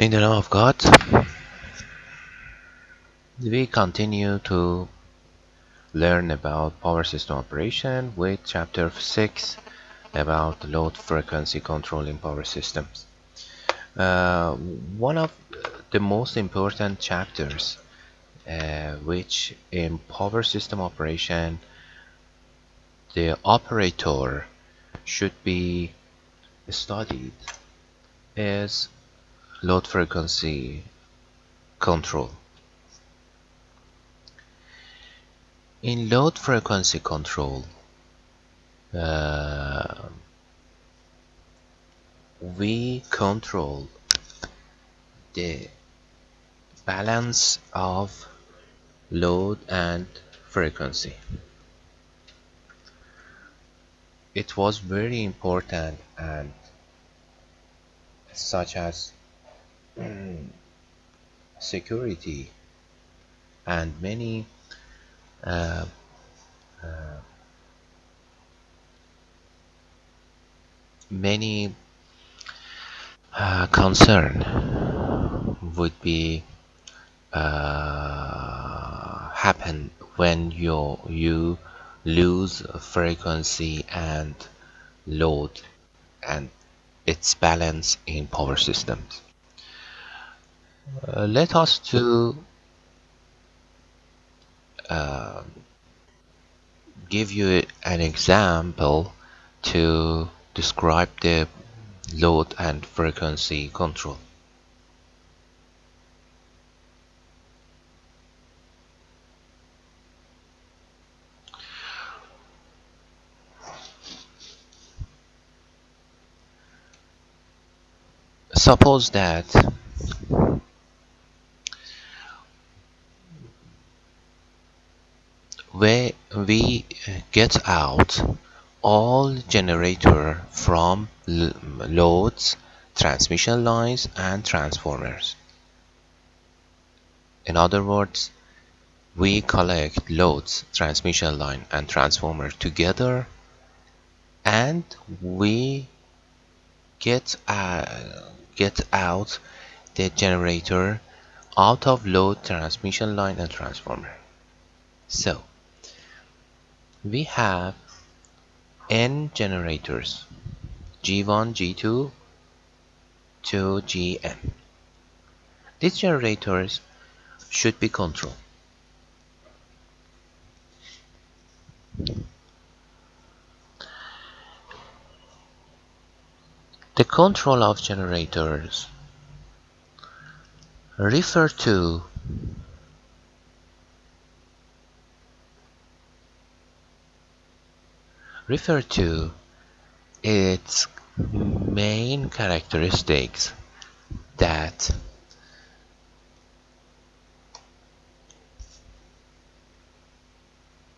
In the name of God, we continue to learn about power system operation with chapter 6 about load frequency control in power systems. One of the most important chapters which in power system operation the operator should be studied is load frequency control. In load frequency control, uh, we control the balance of load and frequency. It was very important and such as security and uh, many concern would be happen when you lose frequency and load and its balance in power systems. Let us to uh, give you an example to describe the load and frequency control. Suppose that we get out all generator from loads, transmission lines and transformers. In other words, we collect loads, transmission line and transformer together and we get out the generator out of load, transmission line and transformer. So we have n generators, G1, G2 to Gn. These generators should be controlled. The control of generators refer to its main characteristics that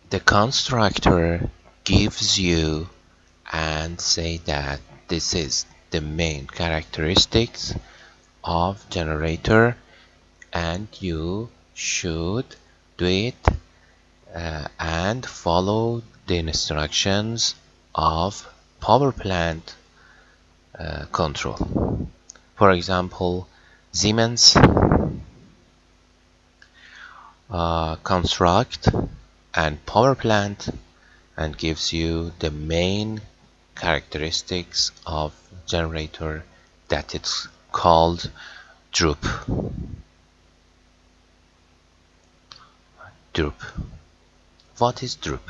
the constructor gives you and say that this is the main characteristics of generator and you should do it and follow the instructions of power plant control. For example, Siemens construct and power plant and gives you the main characteristics of generator that it's called droop. Droop. What is droop?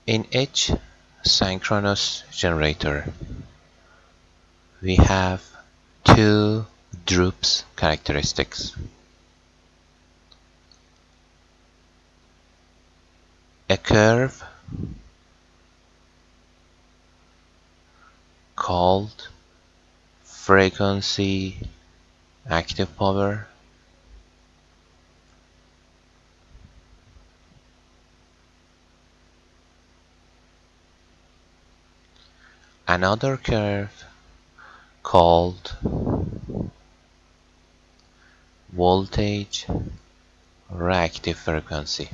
In each synchronous generator, we have two droops characteristics. A curve called frequency active power another curve called voltage reactive frequency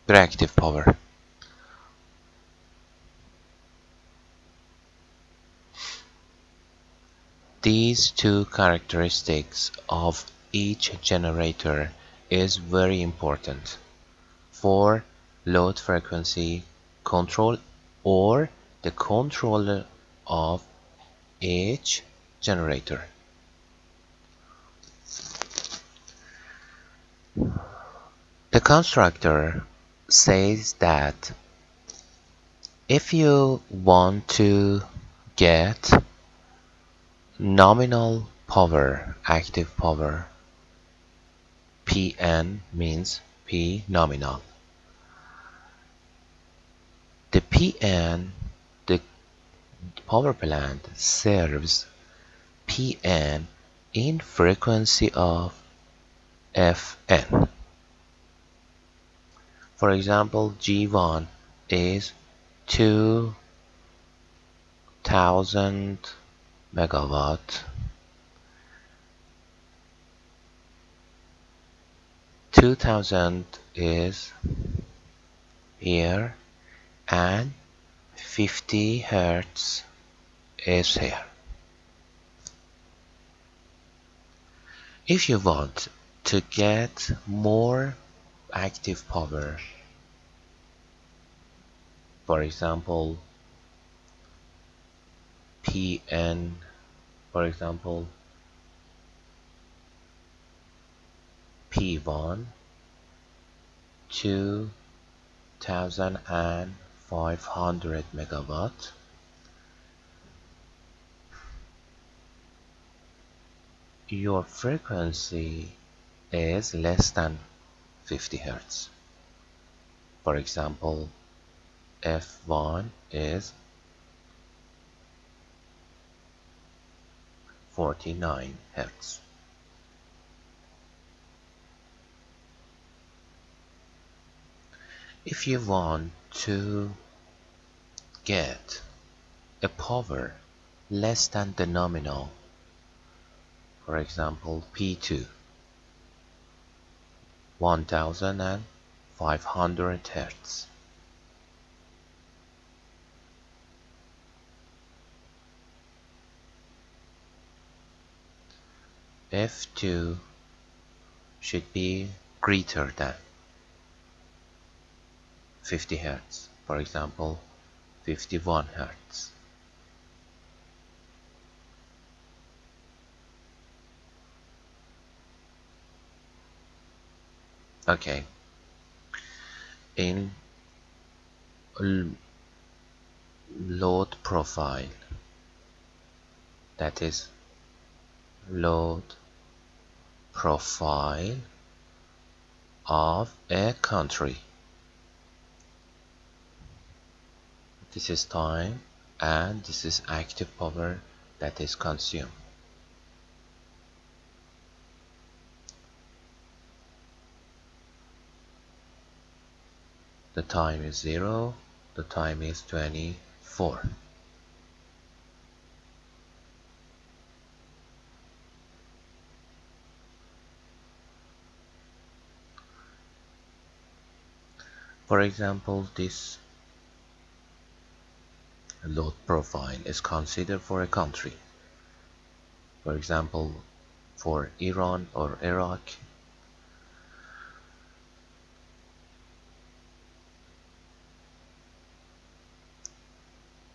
reactive power. These two characteristics of each generator is very important for load frequency control or the control of each generator. The constructor says that if you want to get nominal power, active power, Pn means P nominal. The Pn, the power plant serves Pn in frequency of Fn. For example, G1 is 2000 megawatt. 2000 is here and 50 hertz is here. If you want to get more active power, for example, Pn, for example, P1, 2500 megawatt, your frequency is less than 50 hertz. For example, F1 is 49 hertz. If you want to get a power less than the nominal, for example P2, 1500 hertz, F2 should be greater than 50 hertz, for example 51 hertz. Okay, in load profile, that is load profile of a country. This is time and this is active power that is consumed. The time is 0, the time is 24. For example, this load profile is considered for a country. For example, for Iran or Iraq,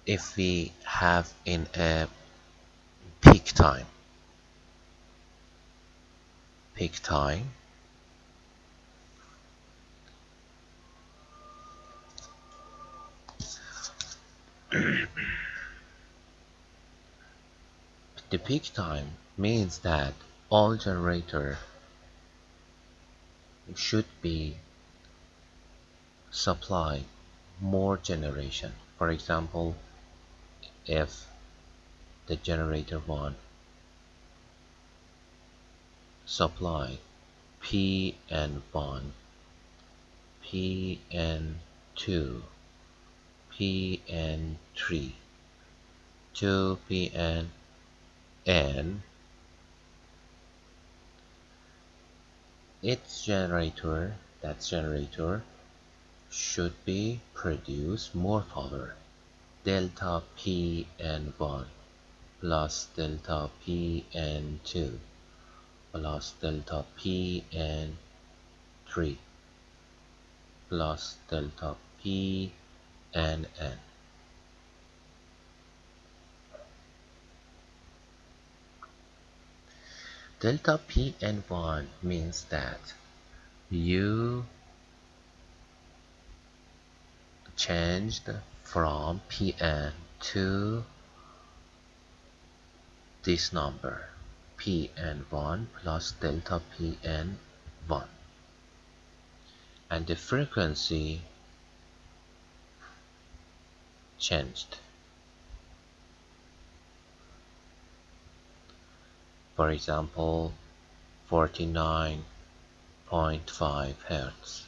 if we have in a peak time, the peak time means that all generator should be supply more generation. For example, if the generator 1 supply Pn1, Pn2, Pn3 to Pn its generator, that generator should be produce more power, delta Pn1 plus delta Pn2 plus delta Pn3 plus delta Pnn. Delta Pn1 means that you changed from Pn to this number, Pn1 plus delta Pn1, and the frequency changed. For example, 49.5 Hertz.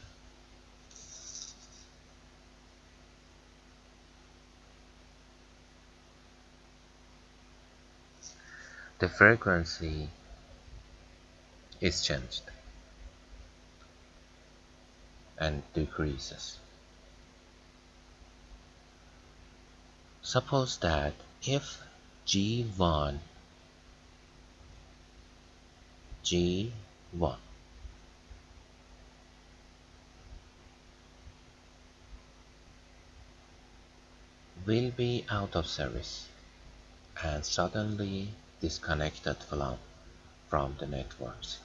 The frequency is changed and decreases. Suppose that if G1 will be out of service and suddenly disconnected from the networks.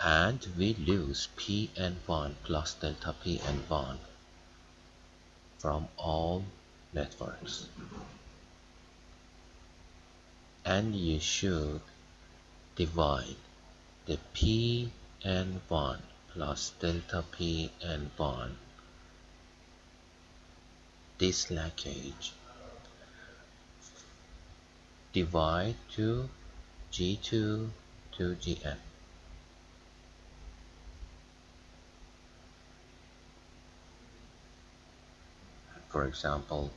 And we lose Pn1 plus delta Pn1 from all networks. And you should divide the Pn1 plus delta Pn1, this leakage, divide to G2 to Gn. For example,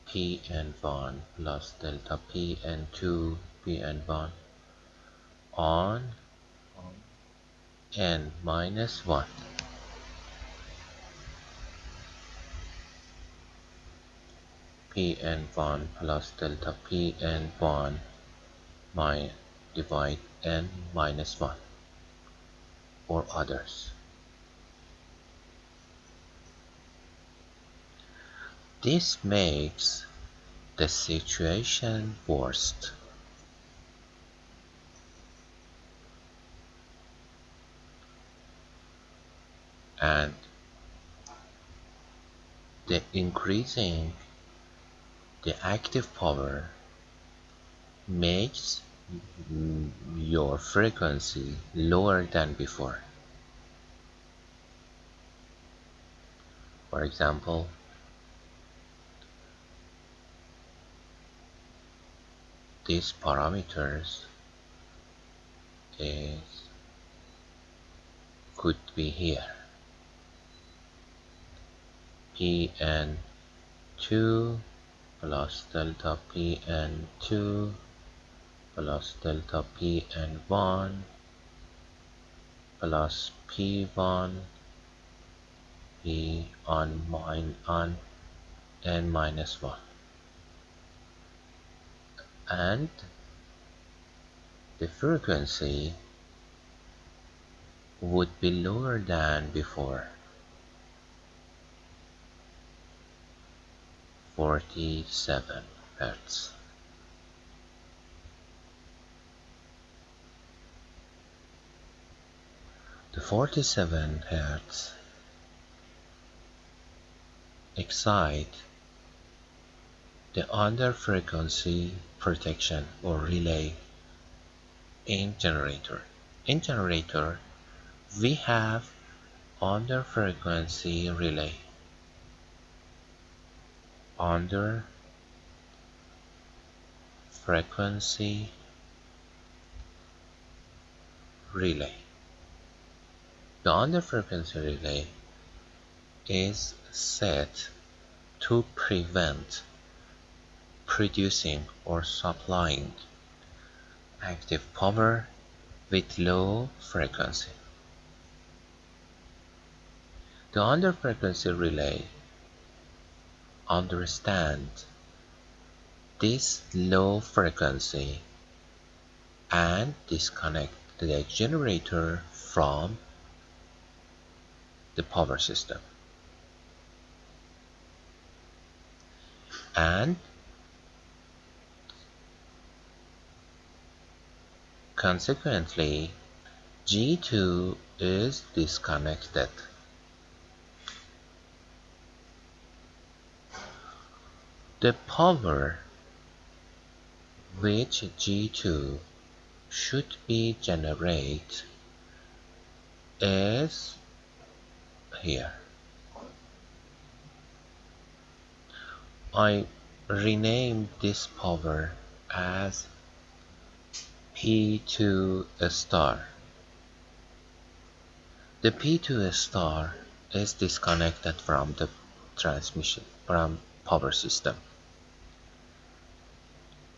Pn1 plus delta Pn2 Pn1 on n minus 1. Pn1 plus delta Pn1 divide n minus 1 or others. This makes the situation worse. And the increasing the active power makes your frequency lower than before. For example, these parameters could be here. Pn2 plus delta Pn2 plus delta Pn1 plus P1 P on n minus 1, and the frequency would be lower than before, 47 Hertz. The 47 Hertz excite the under frequency protection or relay in generator. In generator, we have under frequency relay. Under frequency relay. The under frequency relay is set to prevent producing or supplying active power with low frequency. The under-frequency relay understands this low frequency and disconnect the generator from the power system. And consequently, G2 is disconnected. The power which G2 should be generate is here. I renamed this power as P2 star. The P2 star is disconnected from the transmission from power system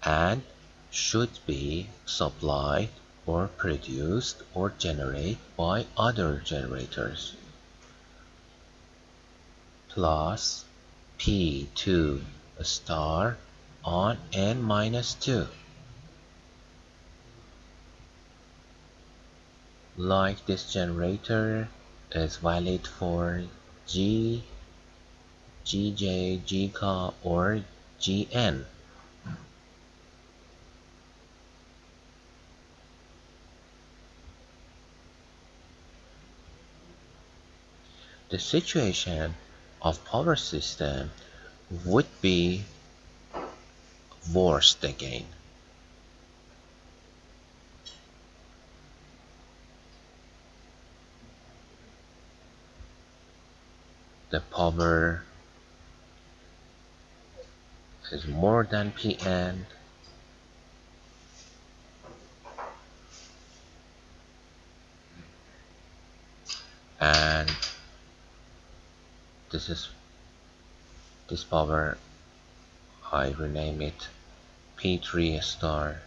and should be supplied or produced or generated by other generators plus P2 star on N-2. Like this generator is valid for G, GJ, GK, or GN. The situation of power system would be worse again. The power is more than Pn, and this power, I rename it P3 star.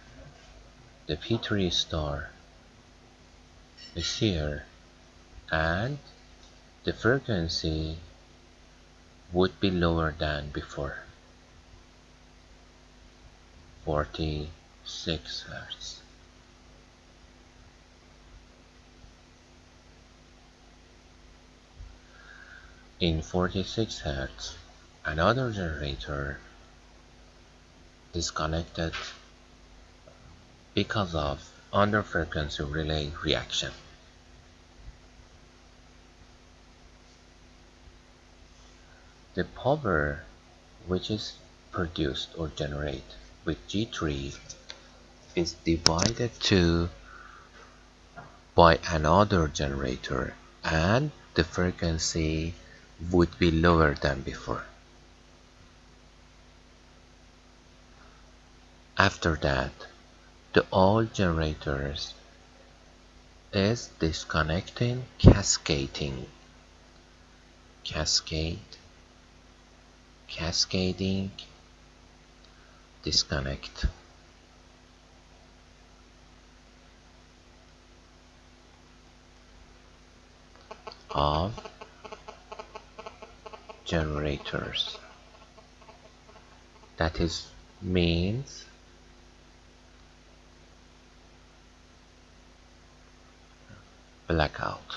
The P3 star is here, and the frequency would be lower than before, 46 Hz. In 46 Hz, another generator disconnected because of under-frequency relay reaction. The power which is produced or generated with G3 is divided by another generator, and the frequency would be lower than before. After that, the all generators is disconnecting, cascading, cascading, disconnect. Of generators. That is means blackout.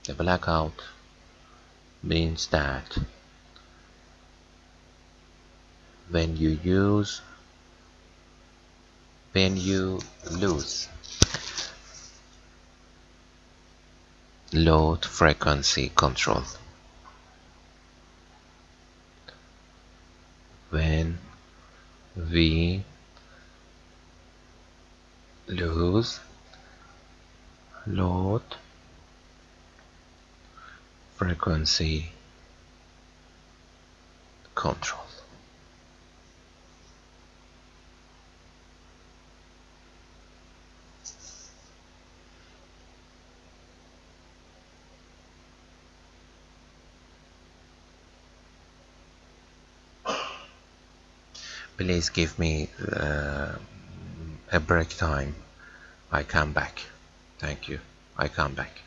The blackout means that when you lose load frequency control, when we lose load frequency control. Please give me a break time I come back. Thank you. I come back.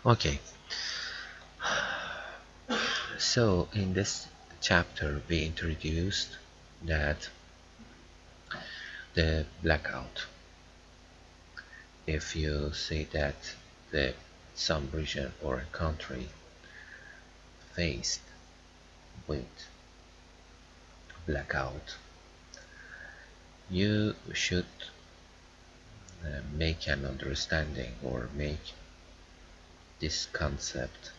Okay, so in this chapter we introduced that the blackout. If you say that the some region or a country faced with blackout, you should make an understanding or make this concept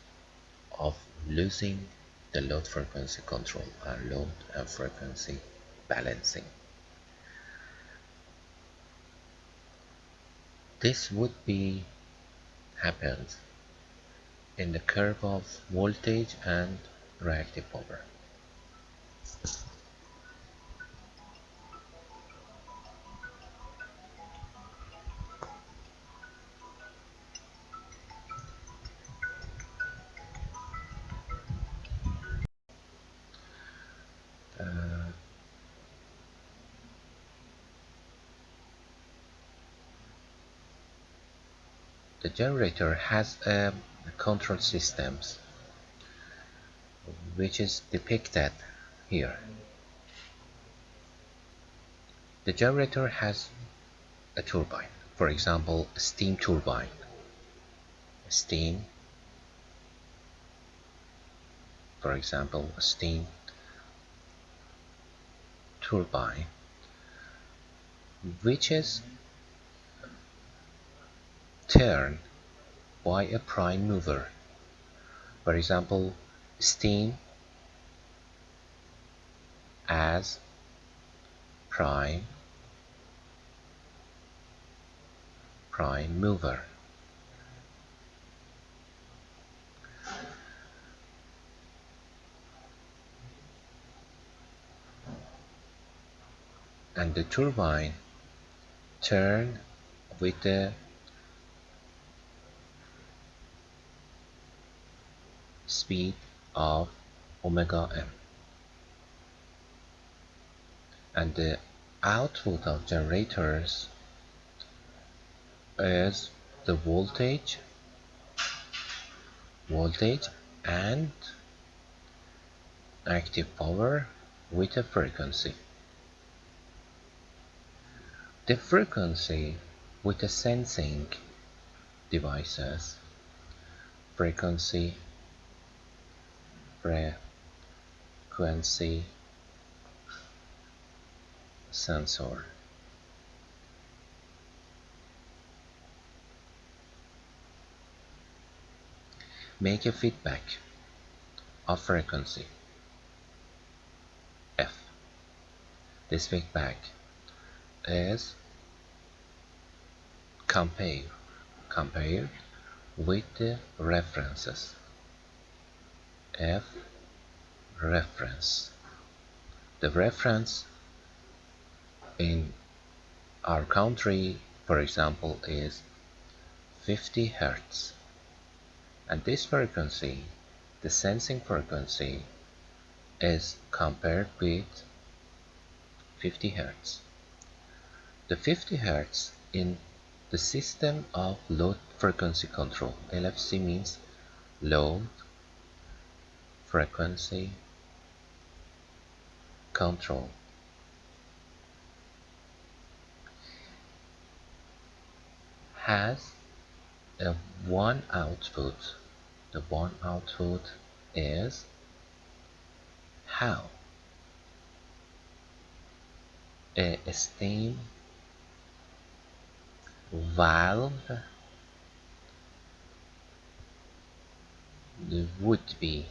of losing the load frequency control and load and frequency balancing. This would be happened in the curve of voltage and reactive power. Uh, the generator has a control systems which is depicted here. The generator has a turbine, for example, a steam turbine. Steam, for example, a steam turbine, which is turned by a prime mover. For example, steam as prime mover. And the turbine turn with the speed of omega m. And the output of generators is the voltage and active power with a frequency. The frequency with the sensing devices, frequency sensor. Make a feedback of frequency F. This feedback is compared with the references. F reference. The reference in our country, for example, is 50 Hertz. And this frequency, the sensing frequency, is compared with 50 Hertz. The 50 Hertz in the system of load frequency control, LFC means load frequency control, has a one output. The one output is how a steam valve would be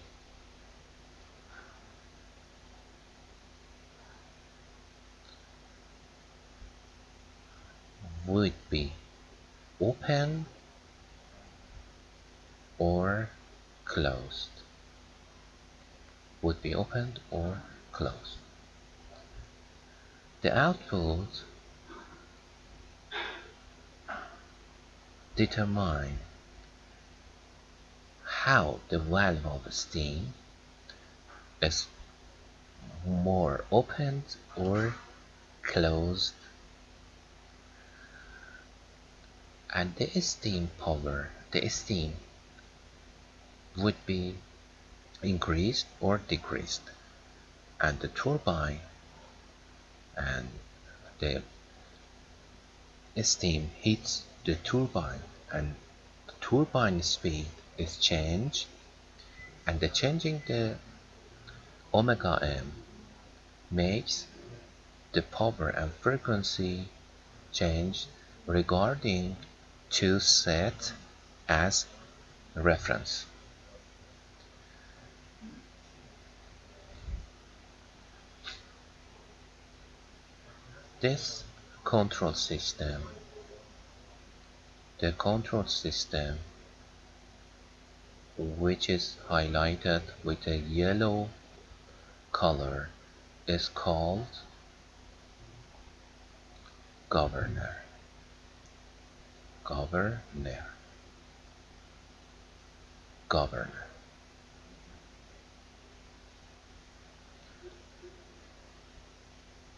open or closed. Would be opened or closed. The output determine how the valve of steam is more opened or closed, and the steam would be increased or decreased, and the turbine and the steam hits the turbine, and the turbine speed is changed, and the changing the omega m makes the power and frequency change regarding to set as reference. This control system, the control system which is highlighted with a yellow color, is called governor. Governor. Governor.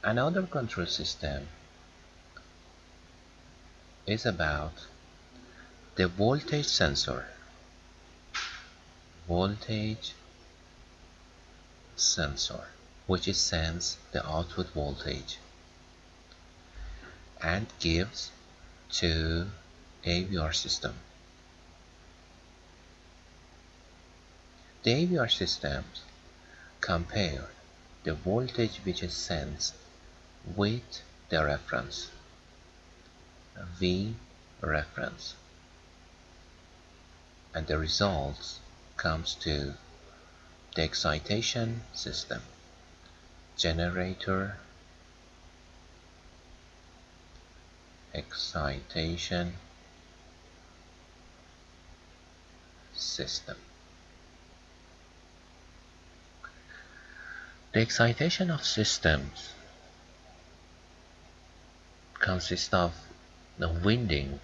Another control system is about the voltage sensor. Voltage sensor, which is sense the output voltage and gives to AVR system. The AVR systems compare the voltage which is sensed with the reference, V reference, and the results comes to the excitation system, generator, excitation system. The excitation of systems consists of the winding,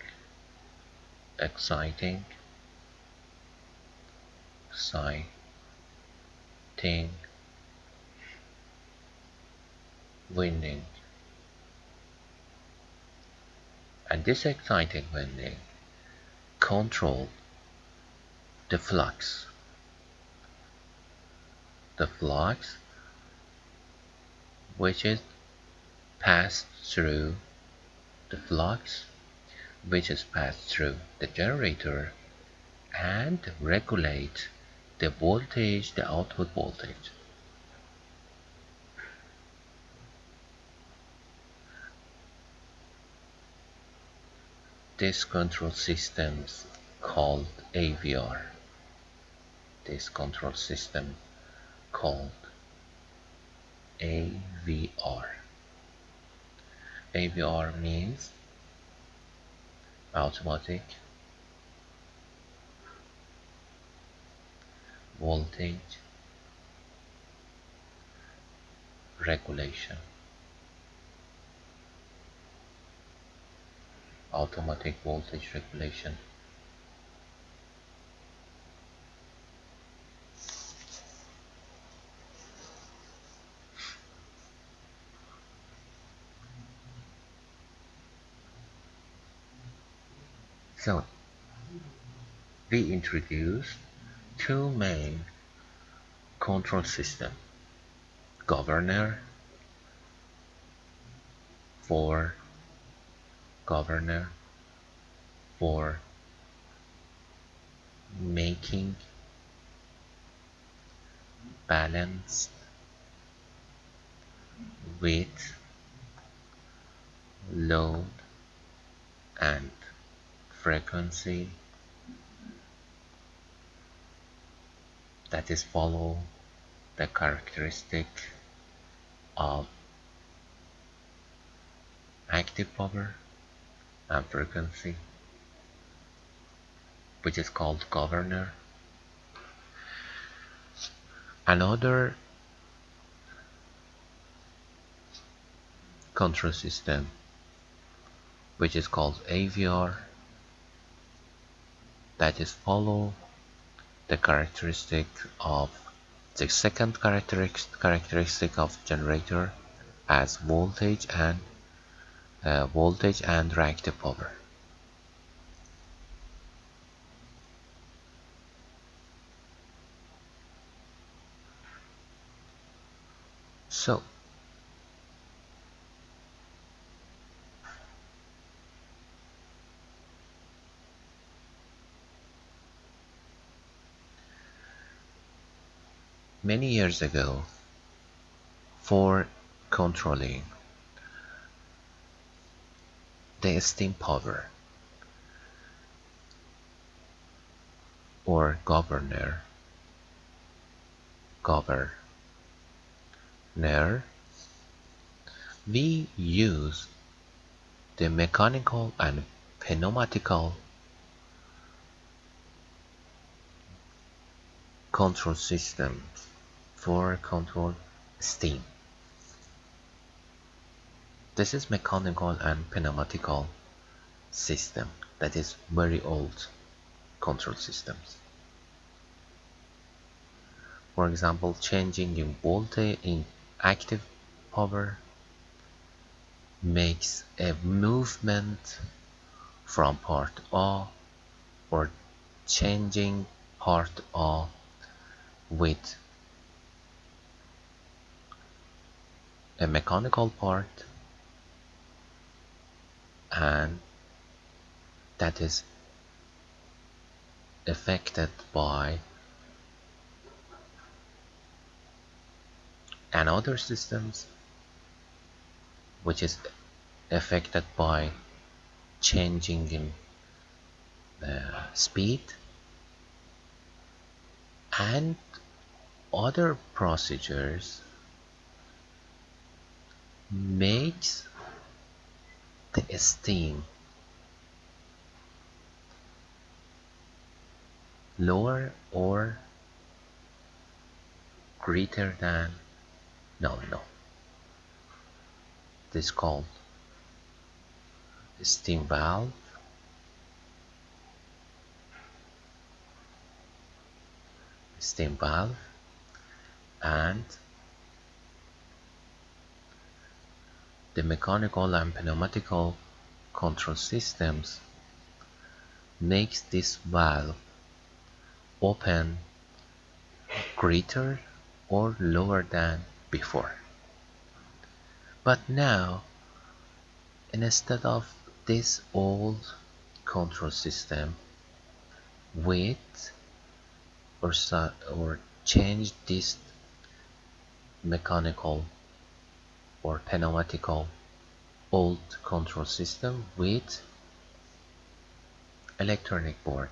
exciting, winding, and this exciting winding control the flux. The flux which is passed through the generator and regulate the voltage, the output voltage. This control system called AVR. This control system called AVR. AVR means automatic voltage regulation. Automatic voltage regulation. So, we introduced two main control systems: governor for making balance with load and frequency, that is follow the characteristic of active power and frequency, which is called governor. Another control system which is called AVR, that is follow the characteristic of the second characteristic of generator as voltage and reactive power. So many years ago, for controlling the steam power or governor, we use the mechanical and pneumatical control system for control steam. This is mechanical and pneumatical system that is very old control systems. For example, changing in voltage in active power makes a movement from part A, or changing part A with a mechanical part, and that is affected by another systems, which is affected by changing in speed, and other procedures makes the steam lower or greater than no, this is called steam valve, and the mechanical and pneumatical control systems makes this valve open greater or lower than before. But now, instead of this old control system with or change this mechanical or pneumatical old control system with electronic board.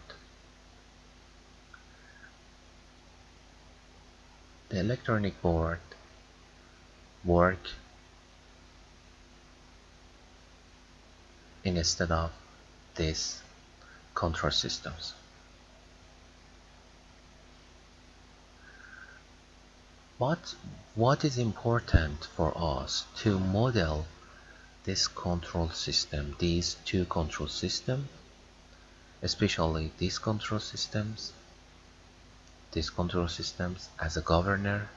The electronic board work instead of these control systems. What is important for us to model this control system, these two control systems, especially these control systems as a governor,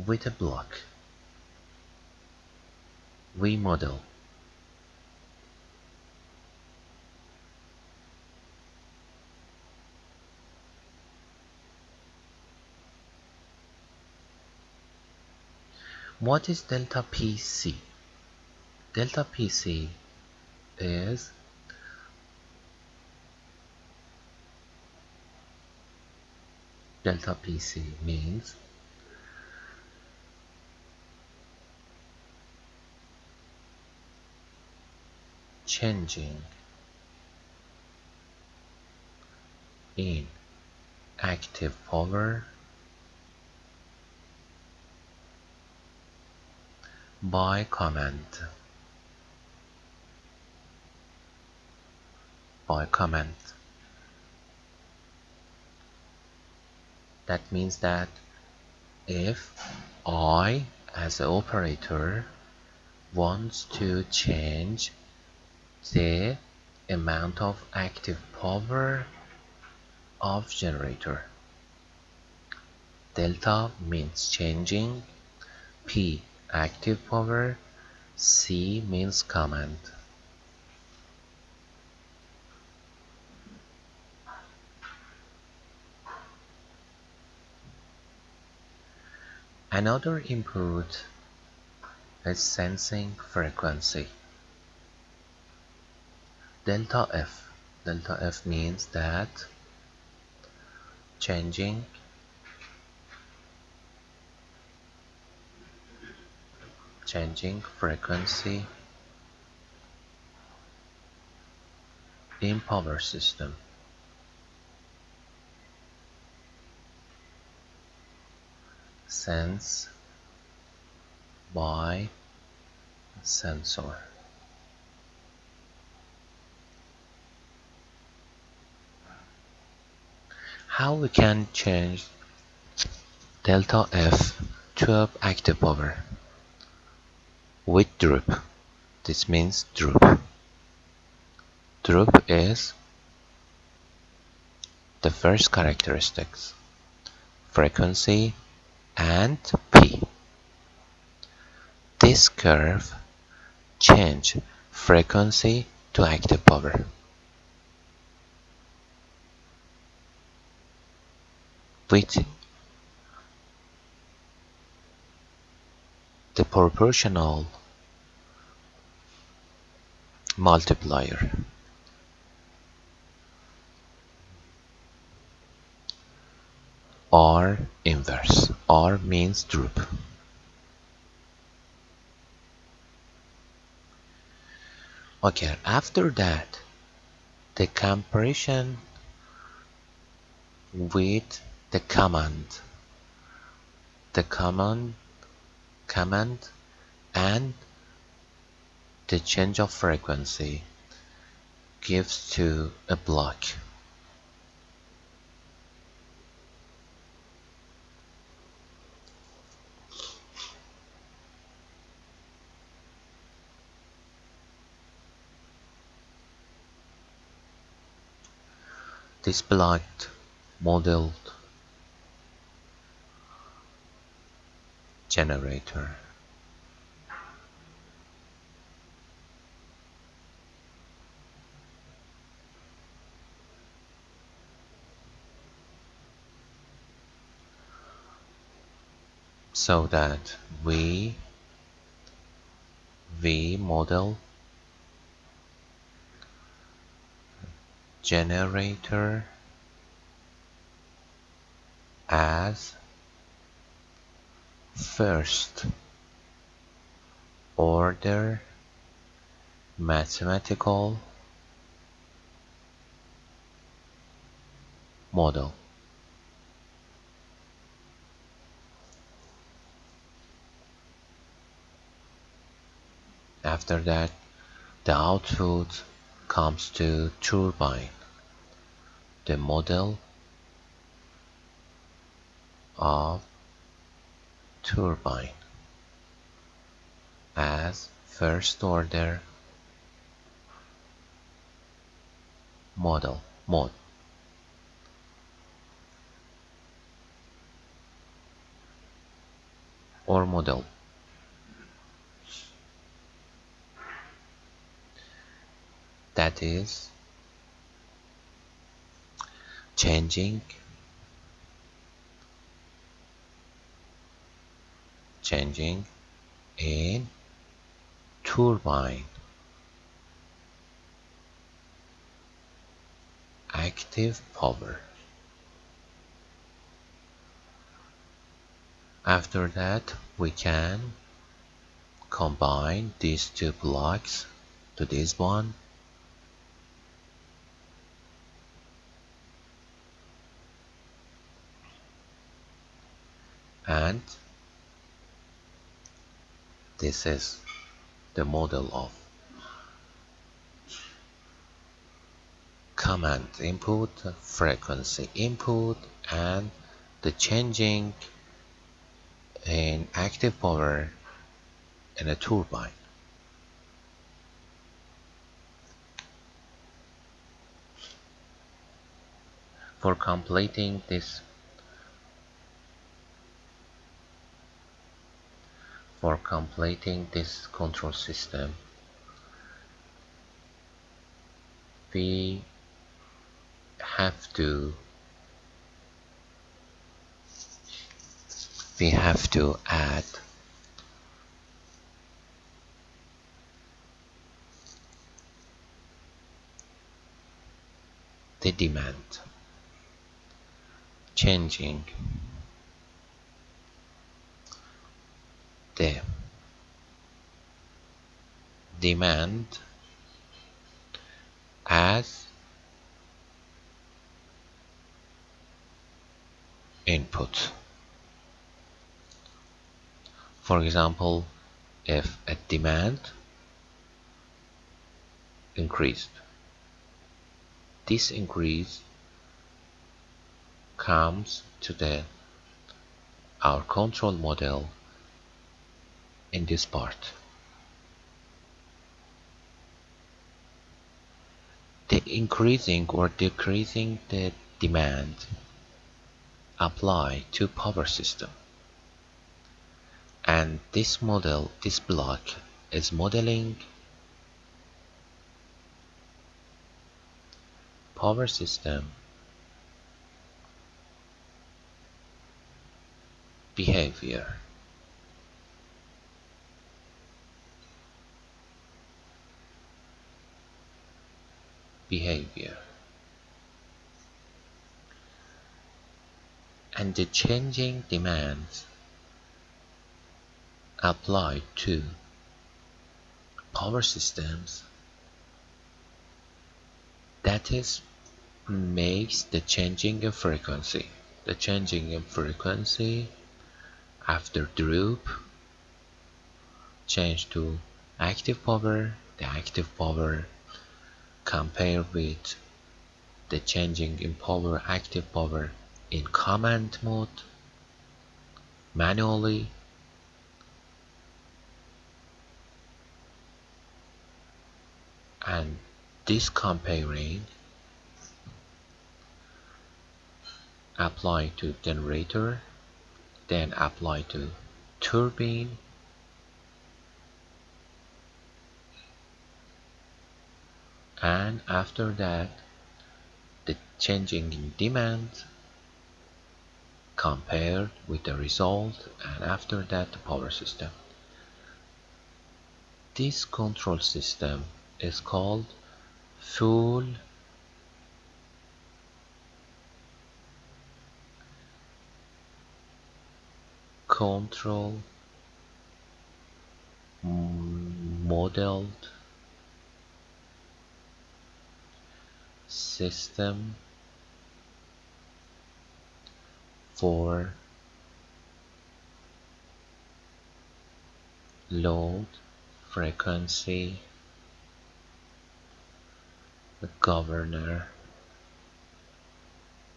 with a block. We model what is delta PC? Delta PC is delta PC means changing in active power by command. That means that if I, as an operator, wants to change the amount of active power of generator. Delta means changing, P active power, C means command. Another input is sensing frequency. Delta F. Delta F means that changing frequency in power system. Sense by sensor. How we can change delta F to active power? With droop. This means droop. Droop is the first characteristics, frequency and P. This curve change frequency to active power. With the proportional multiplier. R inverse. R means droop. Okay, after that, the comparison with the command. The command and the change of frequency gives to a block. This block modeled generator. So that we model generator as first order mathematical model. After that, the output comes to turbine, the model of turbine as first order mode or model. That is changing in turbine active power. After that, we can combine these two blocks to this one, and this is the model of command input, frequency input, and the changing in active power in a turbine. For completing this control system, we have to add the demand, changing the demand as input. For example, if a demand increased, this increase comes to our control model in this part. The increasing or decreasing the demand apply to power system, and this block is modeling power system behavior. And the changing demands applied to power systems, that is, makes the changing in frequency. The changing in frequency after droop change to active power. The active power compared with the changing in power, active power in command mode manually, and this comparing apply to generator, then apply to turbine, and after that the changing in demand compared with the result, and after that the power system. This control system is called full control modeled system for load frequency governor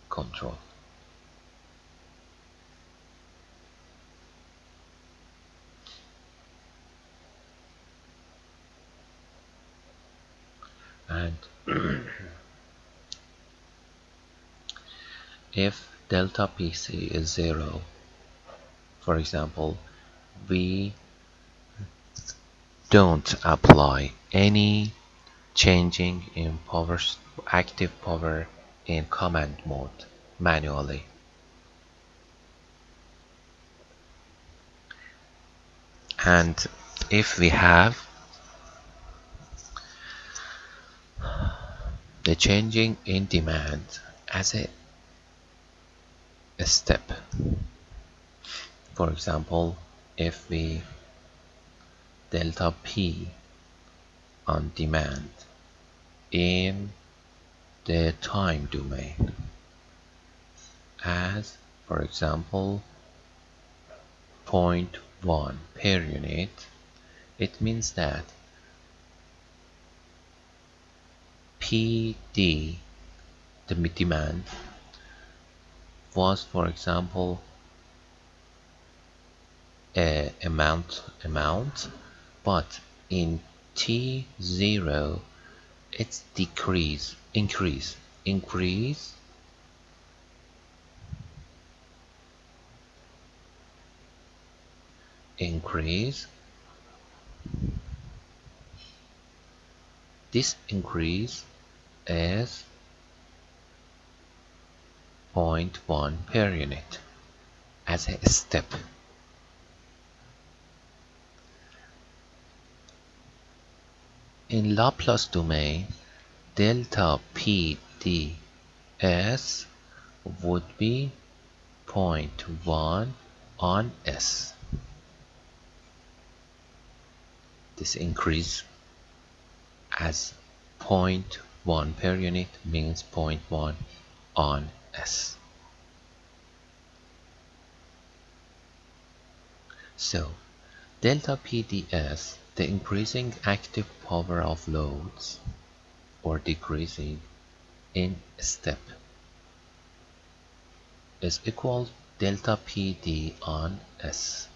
control. And if delta PC is 0, for example, we don't apply any changing in active power in command mode manually. And if we have the changing in demand as a step, for example, if we delta P on demand in the time domain as, for example, 0.1 per unit, it means that PD, the demand, was, for example, a amount, but in T0 it's increase increase. This increase is zero point 0.1 per unit as a step. In Laplace domain, delta p ds would be 0.1 on s. This increase as 0.1 per unit means 0.1 on s. So delta PDS, the increasing active power of loads, or decreasing in step, is equal to delta PD on S.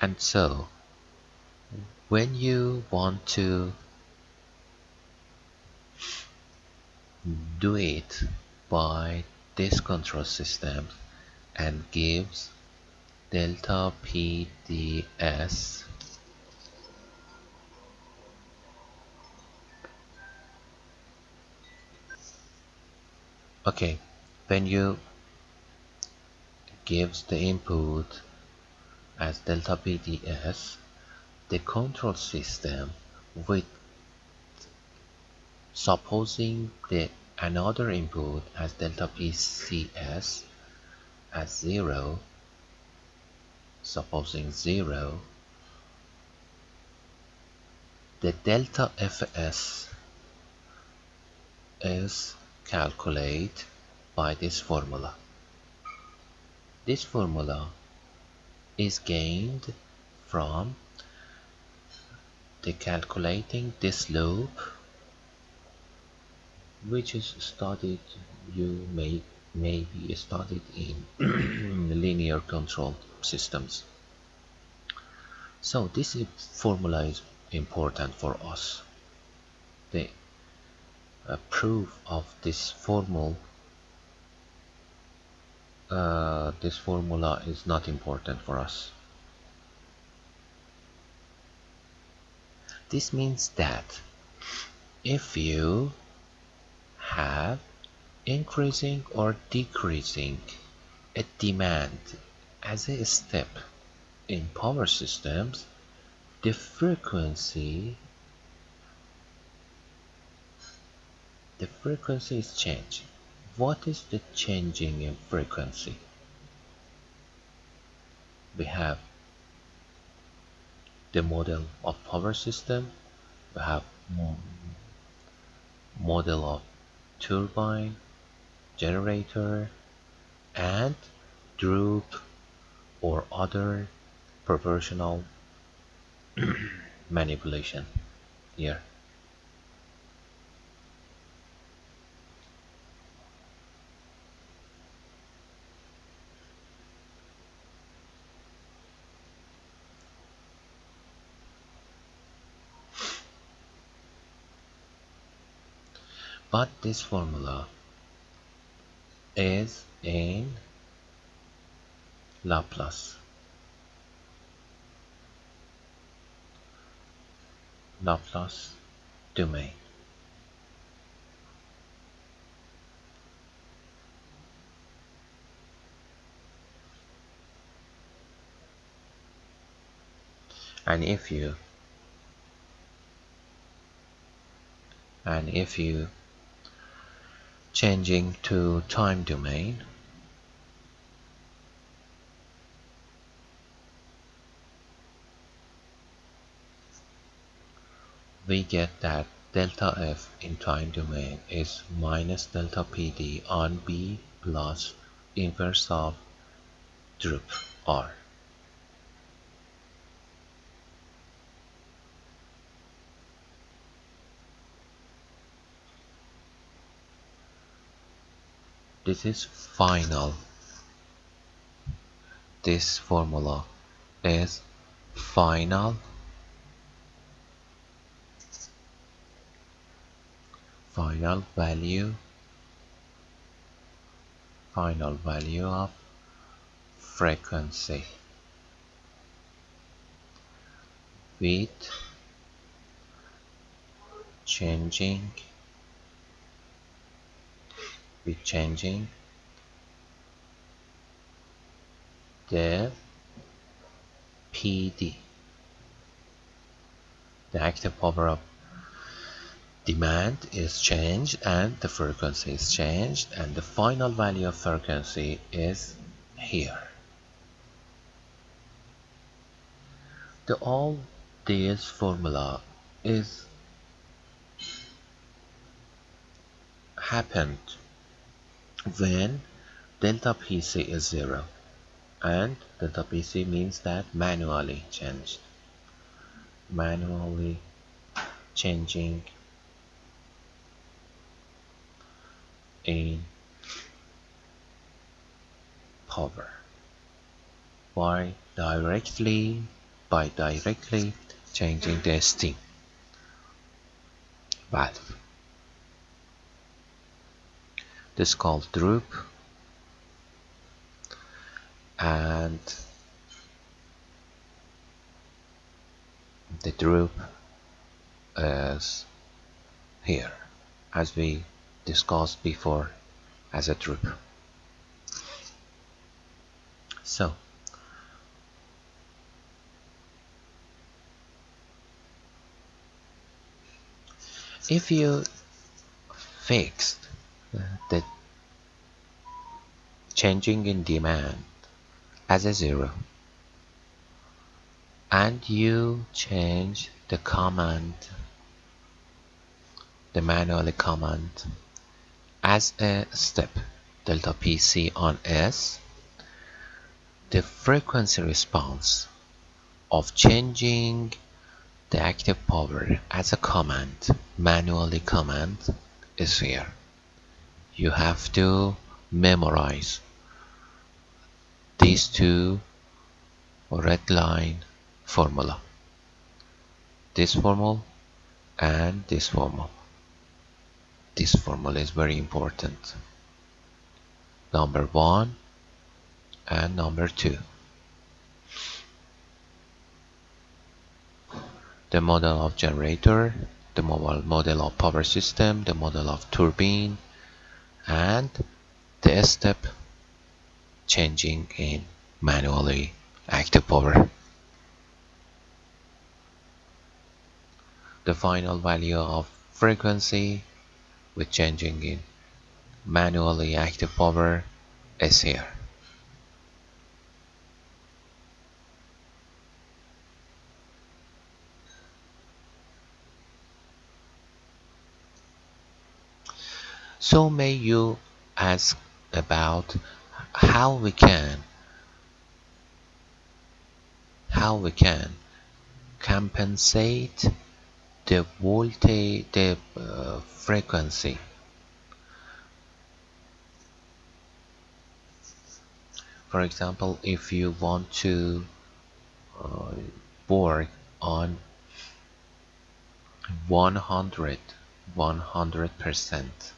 And so when you want to do it by this control system and gives delta PDS, okay, when you gives the input as delta PDS, the control system, with supposing the another input as delta PCS as 0, supposing 0, the delta Fs is calculated by this formula. This formula is gained from the calculating this loop, which is studied, you may be studied in linear control systems. So this formula is important for us. The proof of this formula is not important for us. This means that if you have increasing or decreasing a demand as a step in power systems, the frequency is changing. What is the changing in frequency? We have the model of power system, we have model of turbine, generator, and droop or other proportional manipulation here. But this formula is in Laplace domain. And if you changing to time domain, we get that delta F in time domain is minus delta PD on B plus inverse of droop R. This is final. This formula is final value of frequency with changing the PD, the active power of demand is changed and the frequency is changed, and the final value of frequency is here. All this formula is happened when delta PC is 0, and delta PC means that manually changing in power by directly changing the steam valve. This is called droop, and the droop is here, as we discussed before, as a droop. So if you fixed the changing in demand as a 0, and you change the manual command as a step delta PC on S, the frequency response of changing the active power as a command, manually command, is here. You have to memorize these two red line formula. This formula and this formula. This formula is very important. Number 1 and number 2. The model of generator, the model of power system, the model of turbine, and the step changing in manually active power. The final value of frequency with changing in manually active power is here. So may you ask about how we can compensate the voltage, the frequency. For example, if you want to work on 100%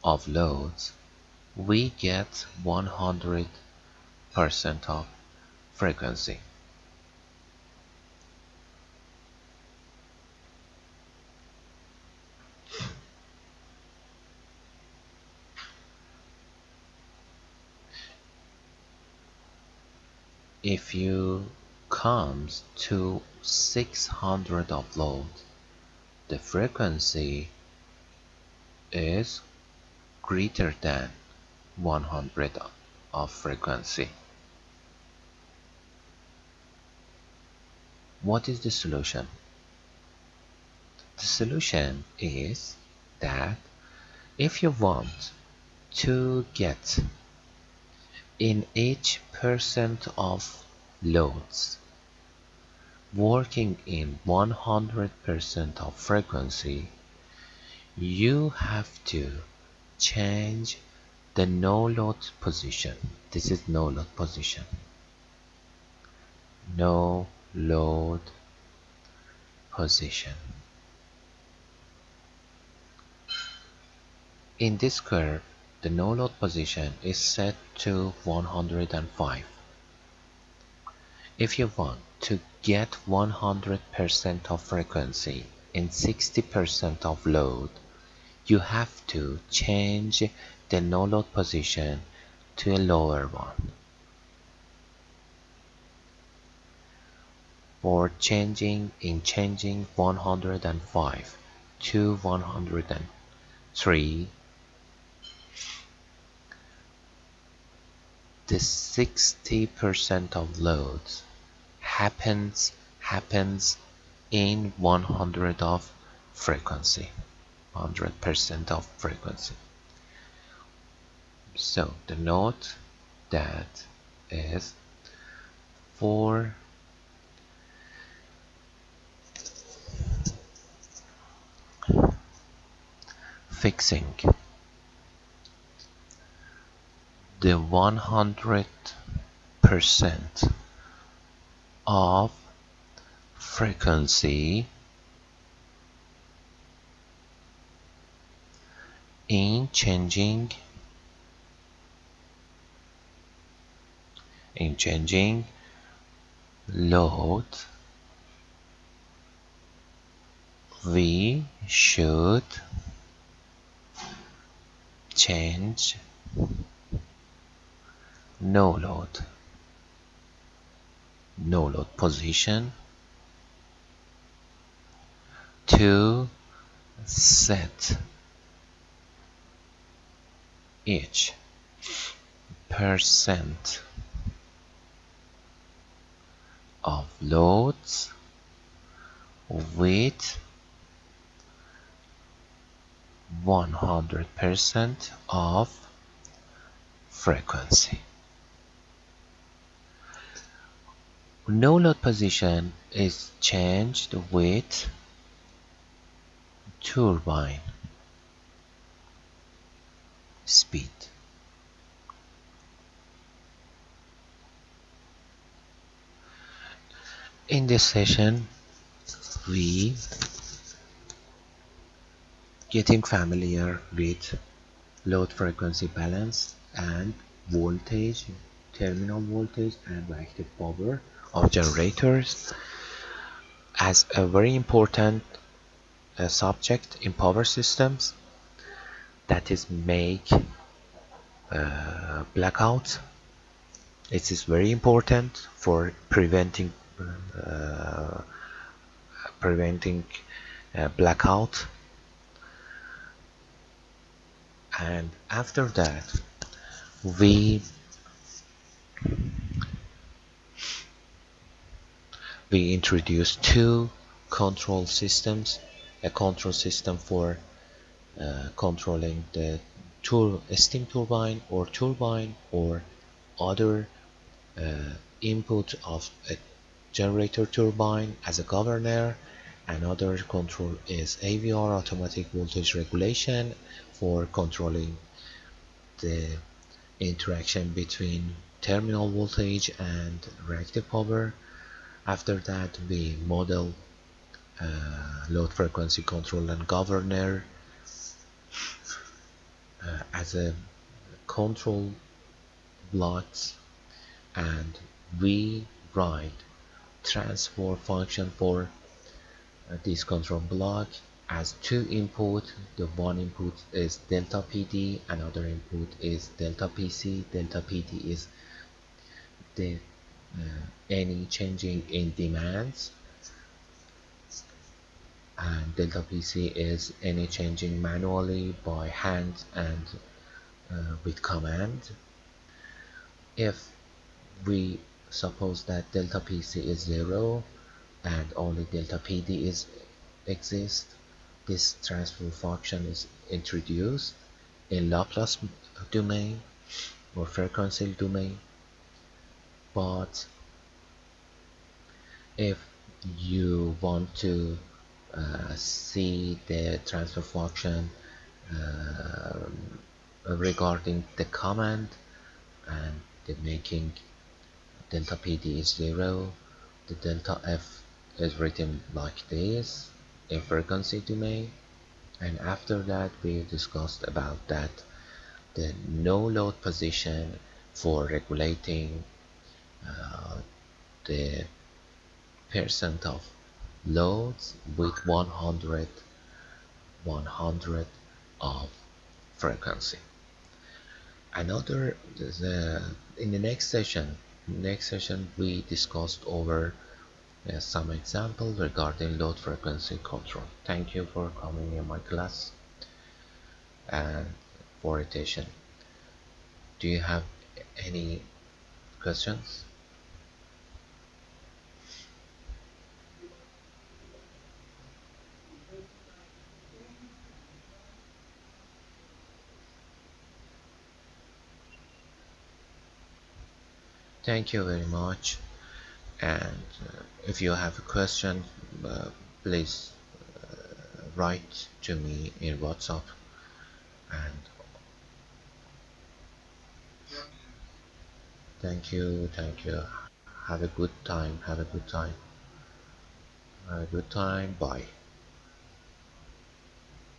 of loads, we get 100% of frequency. If you comes to 600 of load, the frequency is greater than 100 of frequency. What is the solution? The solution is that if you want to get in each percent of loads working in 100% of frequency, you have to change the no load position. This is no load position. No load position. In this curve, the no load position is set to 105. If you want to get 100% of frequency and 60% of load, you have to change the no load position to a lower one. For changing 105 to 103, the 60% of loads happens in 100 of frequency, 100% of frequency. So the note that is for fixing the 100% of frequency in changing load, we should change no load position to set each percent of loads with 100% of frequency. No load position is changed with turbine speed. In this session, we getting familiar with load frequency balance and voltage, terminal voltage and reactive power of generators as a very important subject in power systems, that is make blackout. It is very important for preventing blackout. And after that, we introduce two control systems: a control system for controlling the steam turbine or other input of a generator turbine as a governor. Another control is AVR, automatic voltage regulation, for controlling the interaction between terminal voltage and reactive power. After that, we model load frequency control and governor as a control blocks, and we write transfer function for this control block as two input. The one input is delta PD, another input is delta PC. Delta PD is the any changing in demands, and delta PC is any changing manually by hand and with command. If we suppose that delta PC is 0 and only delta PD exists, this transfer function is introduced in Laplace domain or frequency domain. But if you want to see the transfer function regarding the command and the making delta PD is 0, the delta F is written like this in frequency domain. And after that, we discussed about that the no load position for regulating uh, the percent of loads with 100 of frequency. In the next session we discussed over some example regarding load frequency control. Thank you for coming in my class and for attention. Do you have any questions? Thank you very much. And if you have a question, please write to me in WhatsApp. And thank you, thank you. Have a good time. Have a good time. Have a good time. Bye.